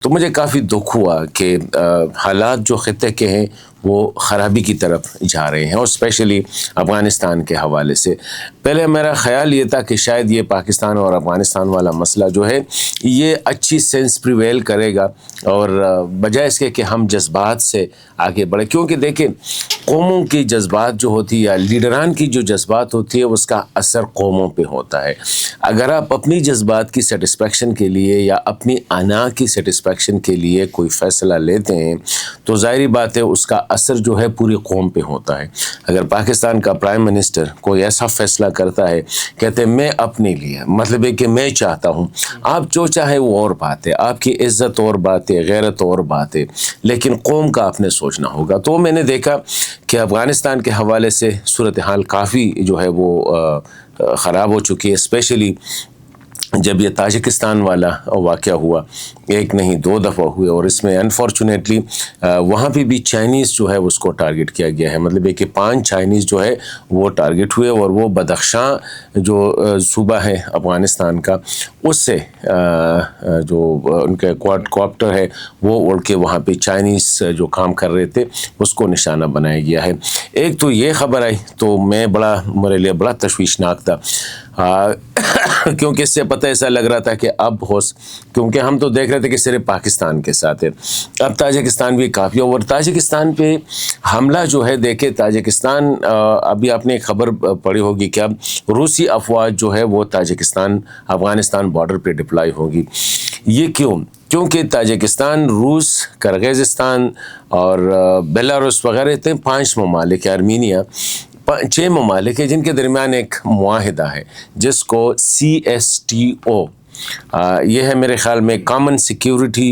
تو مجھے کافی دکھ ہوا کہ حالات جو خطے کے ہیں وہ خرابی کی طرف جا رہے ہیں، اور اسپیشلی افغانستان کے حوالے سے۔ پہلے میرا خیال یہ تھا کہ شاید یہ پاکستان اور افغانستان والا مسئلہ جو ہے یہ اچھی سینس پریویل کرے گا، اور بجائے اس کے کہ ہم جذبات سے آگے بڑھیں، کیونکہ دیکھیں قوموں کی جذبات جو ہوتی ہے یا لیڈران کی جو جذبات ہوتی ہے اس کا اثر قوموں پہ ہوتا ہے۔ اگر آپ اپنی جذبات کی سیٹسفیکشن کے لیے یا اپنی انا کی سیٹسفیکشن کے لیے کوئی فیصلہ لیتے ہیں تو ظاہری بات ہے اس کا اثر جو ہے پوری قوم پہ ہوتا ہے۔ اگر پاکستان کا پرائم منسٹر کوئی ایسا فیصلہ کرتا ہے، کہتے ہیں میں اپنے لیے، مطلب ہے کہ میں چاہتا ہوں، آپ جو چاہے وہ اور بات ہے، آپ کی عزت اور بات ہے، غیرت اور بات ہے، لیکن قوم کا آپ نے سوچنا ہوگا۔ تو میں نے دیکھا کہ افغانستان کے حوالے سے صورتحال کافی جو ہے وہ خراب ہو چکی ہے، اسپیشلی جب یہ تاجکستان والا واقعہ ہوا، ایک نہیں دو دفعہ ہوئے، اور اس میں انفارچونیٹلی وہاں پہ بھی چائنیز جو ہے اس کو ٹارگٹ کیا گیا ہے، مطلب ہے کہ 5 چائنیز جو ہے وہ ٹارگٹ ہوئے، اور وہ بدخشاں جو صوبہ ہے افغانستان کا، اس سے جو ان کا کوپٹر ہے وہ اڑ کے وہاں پہ چائنیز جو کام کر رہے تھے اس کو نشانہ بنایا گیا ہے۔ ایک تو یہ خبر آئی تو میرے لیے بڑا تشویشناک تھا، کیونکہ اس سے پتہ ایسا لگ رہا تھا کہ اب کیونکہ ہم تو دیکھ رہے تھے کہ صرف پاکستان کے ساتھ ہے، اب تاجکستان بھی کافی، اور تاجکستان پہ حملہ جو ہے، دیکھیں تاجکستان، ابھی آپ نے ایک خبر پڑھی ہوگی کہ اب روسی افواج جو ہے وہ تاجکستان افغانستان بارڈر پہ ڈپلائی ہوگی۔ یہ کیونکہ تاجکستان، روس، کرغزستان اور بیلاروس وغیرہ تھے 5 ممالک، آرمینیا 6 ممالک ہیں جن کے درمیان ایک معاہدہ ہے جس کو CSTO، یہ ہے میرے خیال میں کامن سیکیورٹی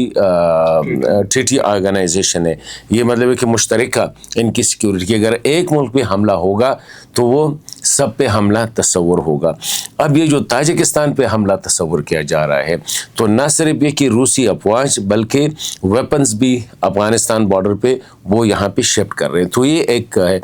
ٹریٹی آرگنائزیشن ہے۔ یہ مطلب ہے کہ مشترکہ ان کی سیکیورٹی، کہ اگر ایک ملک پہ حملہ ہوگا تو وہ سب پہ حملہ تصور ہوگا۔ اب یہ جو تاجکستان پہ حملہ تصور کیا جا رہا ہے، تو نہ صرف یہ کہ روسی افواج بلکہ ویپنز بھی افغانستان بارڈر پہ وہ یہاں پہ شفٹ کر رہے ہیں، تو یہ ایک ہے۔